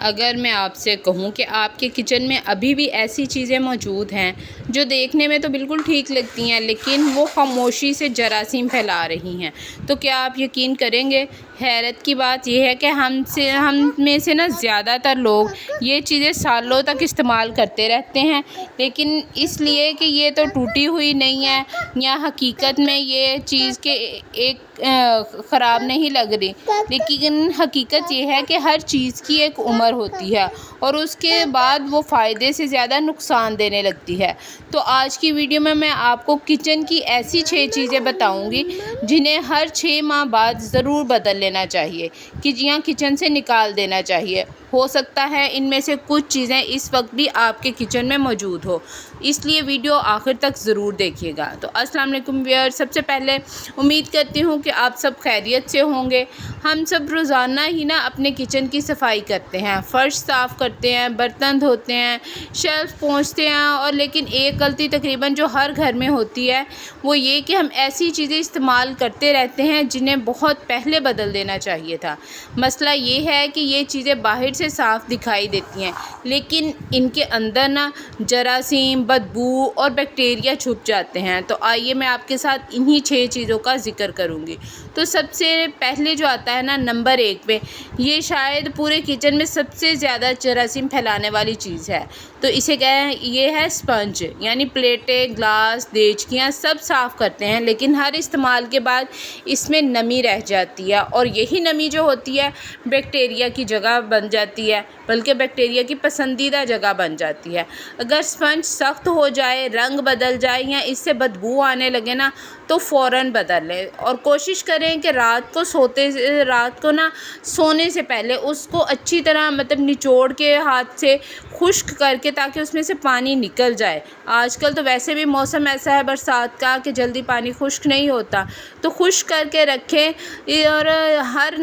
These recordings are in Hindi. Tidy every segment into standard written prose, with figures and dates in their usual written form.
अगर मैं आपसे कहूं कि आपके किचन में अभी भी ऐसी चीज़ें मौजूद हैं जो देखने में तो बिल्कुल ठीक लगती हैं लेकिन वो खामोशी से जरासीम फैला रही हैं, तो क्या आप यकीन करेंगे? हैरत की बात यह है कि हम में से ना ज़्यादातर लोग ये चीज़ें सालों तक इस्तेमाल करते रहते हैं, लेकिन इसलिए कि ये तो टूटी हुई नहीं है या हकीकत में ये चीज़ के एक ख़राब नहीं लग रही, लेकिन हकीकत ये है कि हर चीज़ की एक उम्र होती है और उसके बाद वो फ़ायदे से ज़्यादा नुकसान देने लगती है। तो आज की वीडियो में मैं आपको किचन की ऐसी 6 चीज़ें बताऊंगी जिन्हें हर 6 माह बाद ज़रूर बदल लेना चाहिए कि या किचन से निकाल देना चाहिए। हो सकता है इनमें से कुछ चीज़ें इस वक्त भी आपके किचन में मौजूद हो, इसलिए वीडियो आखिर तक ज़रूर देखिएगा। तो अस्सलाम वालेकुम व्यूअर्स, सबसे पहले उम्मीद करती हूँ कि आप सब खैरियत से होंगे। हम सब रोज़ाना ही ना अपने किचन की सफाई करते हैं, फ़र्श साफ़ करते हैं, बर्तन धोते हैं, शेल्फ पोंछते हैं, और लेकिन एक गलती तकरीबन जो हर घर में होती है वो ये कि हम ऐसी चीज़ें इस्तेमाल करते रहते हैं जिन्हें बहुत पहले बदल देना चाहिए था। मसला ये है कि ये चीज़ें बाहर से साफ़ दिखाई देती हैं लेकिन इनके अंदर ना जरासीम, बदबू और बैक्टीरिया छुप जाते हैं। तो आइए मैं आपके साथ इन्हीं 6 चीज़ों का ज़िक्र करूँगी। तो सबसे पहले जो आता है ना नंबर 1 पे, ये शायद पूरे किचन में सबसे ज़्यादा जरासीम फैलाने वाली चीज़ है। तो इसे क्या है, ये है स्पंज। यानी प्लेटें, ग्लास, देचकियाँ सब साफ़ करते हैं लेकिन हर इस्तेमाल के बाद इसमें नमी रह जाती है और यही नमी जो होती है बैक्टीरिया की जगह बन जाती है, बल्कि बैक्टीरिया की पसंदीदा जगह बन जाती है। अगर स्पंज सख्त हो जाए, रंग बदल जाए या इससे बदबू आने लगे ना तो फ़ौरन बदल लें और कोशिश करें कि रात को ना सोने से पहले उसको अच्छी तरह निचोड़ के हाथ से खुश्क करके, ताकि उसमें से पानी निकल जाए। आजकल तो वैसे भी मौसम ऐसा है बरसात का कि जल्दी पानी खुश्क नहीं होता, तो खुश्क करके रखें और हर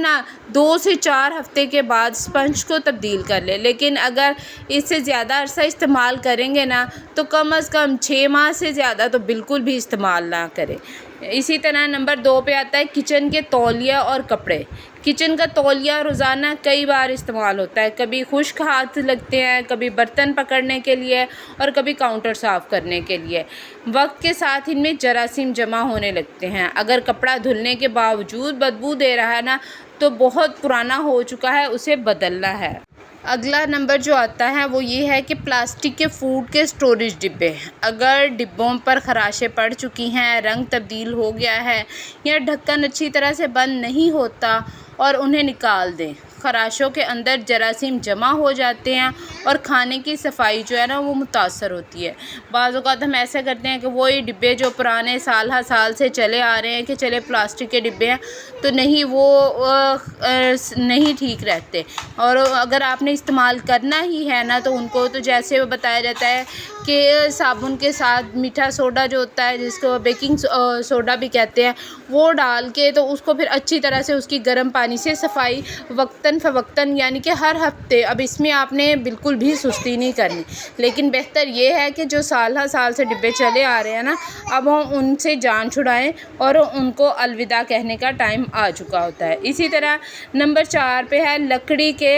2 से 4 हफ़्ते के बाद स्पंज को तब्दील कर लें। लेकिन अगर इससे ज़्यादा अरसा इस्तेमाल करेंगे ना तो कम से कम 6 माह से ज़्यादा तो बिल्कुल भी इस्तेमाल ना करें। इसी तरह नंबर 2 पे आता है किचन के तौलिया और कपड़े। किचन का तौलिया रोज़ाना कई बार इस्तेमाल होता है, कभी खुश्क हाथ लगते हैं, कभी बर्तन पकड़ने के लिए और कभी काउंटर साफ़ करने के लिए। वक्त के साथ इनमें जरासीम जमा होने लगते हैं। अगर कपड़ा धुलने के बावजूद बदबू दे रहा है ना तो बहुत पुराना हो चुका है, उसे बदलना है। अगला नंबर जो आता है वो ये है कि प्लास्टिक के फूड के स्टोरेज डिब्बे। अगर डिब्बों पर खराशें पड़ चुकी हैं, रंग तब्दील हो गया है या ढक्कन अच्छी तरह से बंद नहीं होता और उन्हें निकाल दें। खराशों के अंदर जरासीम जमा हो जाते हैं और खाने की सफाई जो है ना वो मुतासर होती है। बाज़ औक़ात हम ऐसा करते हैं कि वही डिब्बे जो पुराने साल से चले आ रहे हैं कि चले प्लास्टिक के डिब्बे हैं, तो नहीं, वो नहीं ठीक रहते। और अगर आपने इस्तेमाल करना ही है ना तो उनको तो जैसे बताया जाता है कि साबुन के साथ मीठा सोडा जो होता है, जिसको बेकिंग सोडा भी कहते हैं, वो डाल के तो उसको फिर अच्छी तरह से उसकी गर्म पानी से सफाई वक्तन फ़वक्तन, यानी कि हर हफ्ते। अब इसमें आपने बिल्कुल भी सुस्ती नहीं करनी, लेकिन बेहतर ये है कि जो साल से डिब्बे चले आ रहे हैं ना, अब हम उनसे जान छुड़ाएं और उनको अलविदा कहने का टाइम आ चुका होता है। इसी तरह नंबर 4 पे है लकड़ी के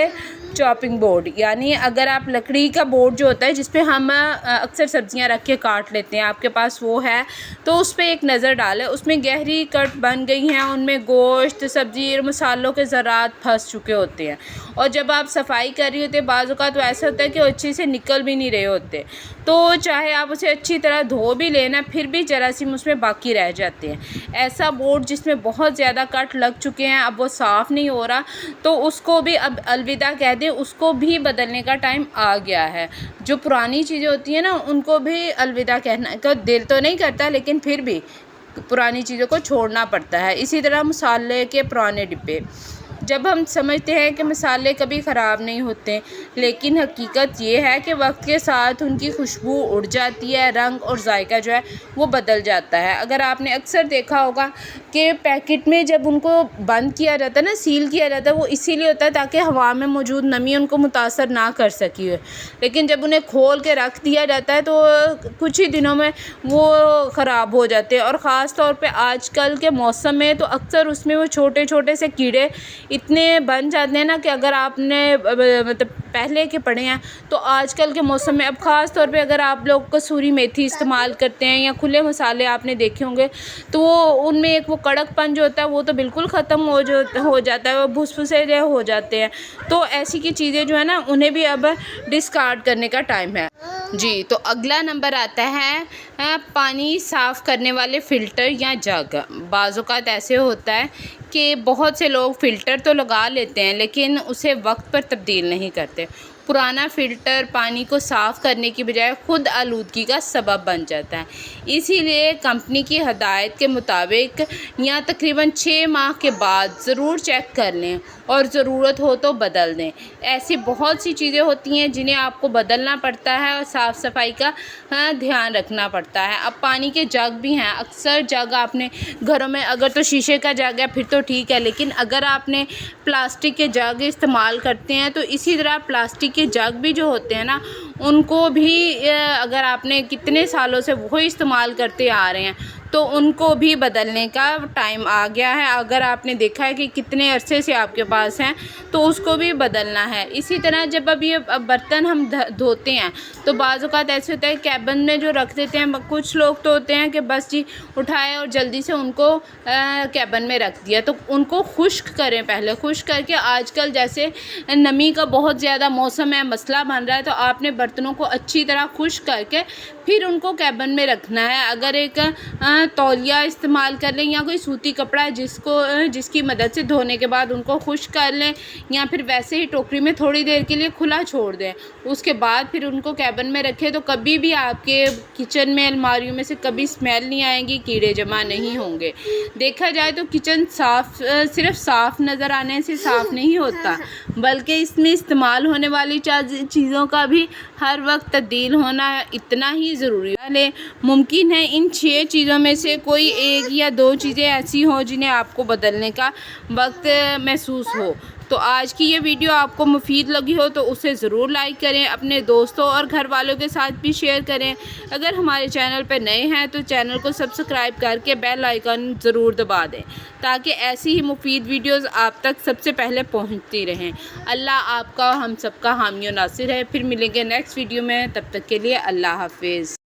चॉपिंग बोर्ड। यानी अगर आप लकड़ी का बोर्ड जो होता है जिस पे हम अक्सर सब्ज़ियां रख के काट लेते हैं, आपके पास वो है तो उस पे एक नज़र डालें। उसमें गहरी कट बन गई हैं, उनमें गोश्त, सब्ज़ी और मसालों के ज़रात फंस चुके होते हैं और जब आप सफाई कर रही होते हैं बाज़ औक़ात तो ऐसा होता है कि वो अच्छे से निकल भी नहीं रहे होते, तो चाहे आप उसे अच्छी तरह धो भी लेना फिर भी जरासीम उसमें बाकी रह जाते हैं। ऐसा बोर्ड जिसमें बहुत ज़्यादा कट लग चुके हैं, अब वो साफ़ नहीं हो रहा, तो उसको भी अब अलविदा कह दें, उसको भी बदलने का टाइम आ गया है। जो पुरानी चीज़ें होती हैं ना उनको भी अलविदा कहना का दिल तो नहीं करता, लेकिन फिर भी पुरानी चीज़ों को छोड़ना पड़ता है। इसी तरह मसाले के पुराने डिब्बे। जब हम समझते हैं कि मसाले कभी ख़राब नहीं होते, लेकिन हकीकत ये है कि वक्त के साथ उनकी खुशबू उड़ जाती है, रंग और जायका जो है वो बदल जाता है। अगर आपने अक्सर देखा होगा कि पैकेट में जब उनको बंद किया जाता है ना, सील किया जाता है, वो इसीलिए होता है ताकि हवा में मौजूद नमी उनको मुतासर ना कर सकी हो, लेकिन जब उन्हें खोल के रख दिया जाता है तो कुछ ही दिनों में वो ख़राब हो जाते हैं। और ख़ास तौर पे आजकल के मौसम में तो अक्सर उसमें वो छोटे छोटे से कीड़े इतने बन जाते हैं ना कि अगर आपने पहले के पड़े हैं। तो आजकल के मौसम में अब ख़ास तौर पे अगर आप लोग कसूरी मेथी इस्तेमाल करते हैं या खुले मसाले आपने देखे होंगे, तो वो उनमें एक वो कड़कपन जो होता है वो तो बिल्कुल ख़त्म हो जाता है, वो भुसभुसे जो हो जाते हैं। तो ऐसी की चीज़ें जो है ना, उन्हें भी अब डिस्कार्ड करने का टाइम है जी। तो अगला नंबर आता है पानी साफ़ करने वाले फ़िल्टर या जग। बाज़ औक़ात ऐसे होता है कि बहुत से लोग फ़िल्टर तो लगा लेते हैं लेकिन उसे वक्त पर तब्दील नहीं करते। पुराना फ़िल्टर पानी को साफ़ करने की बजाय खुद आलूदगी का सबब बन जाता है। इसीलिए कंपनी की हदायत के मुताबिक या तकरीबन 6 माह के बाद ज़रूर चेक कर लें और ज़रूरत हो तो बदल दें। ऐसी बहुत सी चीज़ें होती हैं जिन्हें आपको बदलना पड़ता है और साफ़ सफाई का ध्यान रखना पड़ता है। अब पानी के जग भी हैं। अक्सर जग आपने घरों में, अगर तो शीशे का जग है फिर तो ठीक है, लेकिन अगर आपने प्लास्टिक के जग इस्तेमाल करते हैं तो इसी तरह प्लास्टिक के जग भी जो होते हैं ना, उनको भी अगर आपने कितने सालों से वही इस्तेमाल करते आ रहे हैं तो उनको भी बदलने का टाइम आ गया है। अगर आपने देखा है कि कितने अरसे से आपके पास हैं तो उसको भी बदलना है। इसी तरह जब अब ये बर्तन हम धोते हैं तो बाज़ औक़ात ऐसे होता है कैबिन में जो रख देते हैं। कुछ लोग तो होते हैं कि बस जी उठाए और जल्दी से उनको कैबिन में रख दिया। तो उनको खुश्क करें, पहले खुश्क करके, आजकल जैसे नमी का बहुत ज़्यादा मौसम है, मसला बन रहा है, तो आपने बर्तनों को अच्छी तरह खुश्क करके फिर उनको कैबिन में रखना है। अगर एक तौलिया इस्तेमाल कर लें या कोई सूती कपड़ा जिसकी मदद से धोने के बाद उनको खुश्क कर लें, या फिर वैसे ही टोकरी में थोड़ी देर के लिए खुला छोड़ दें, उसके बाद फिर उनको कैबिन में रखें। तो कभी भी आपके किचन में अलमारियों में से कभी स्मेल नहीं आएगी, कीड़े जमा नहीं होंगे। देखा जाए तो किचन सिर्फ साफ़ नज़र आने से साफ़ नहीं होता, बल्कि इसमें इस्तेमाल होने वाली चीज़ों का भी हर वक्त तब्दील होना इतना ही ज़रूरी है। मुमकिन है इन 6 चीज़ों में से कोई 1 या 2 चीज़ें ऐसी हों जिन्हें आपको बदलने का वक्त महसूस हो। तो आज की ये वीडियो आपको मुफीद लगी हो तो उसे ज़रूर लाइक करें, अपने दोस्तों और घर वालों के साथ भी शेयर करें। अगर हमारे चैनल पर नए हैं तो चैनल को सब्सक्राइब करके बेल आइकन ज़रूर दबा दें ताकि ऐसी ही मुफीद वीडियोस आप तक सबसे पहले पहुंचती रहें। अल्लाह आपका हम सबका हामी और नासिर है। फिर मिलेंगे नेक्स्ट वीडियो में, तब तक के लिए अल्लाह हाफिज़।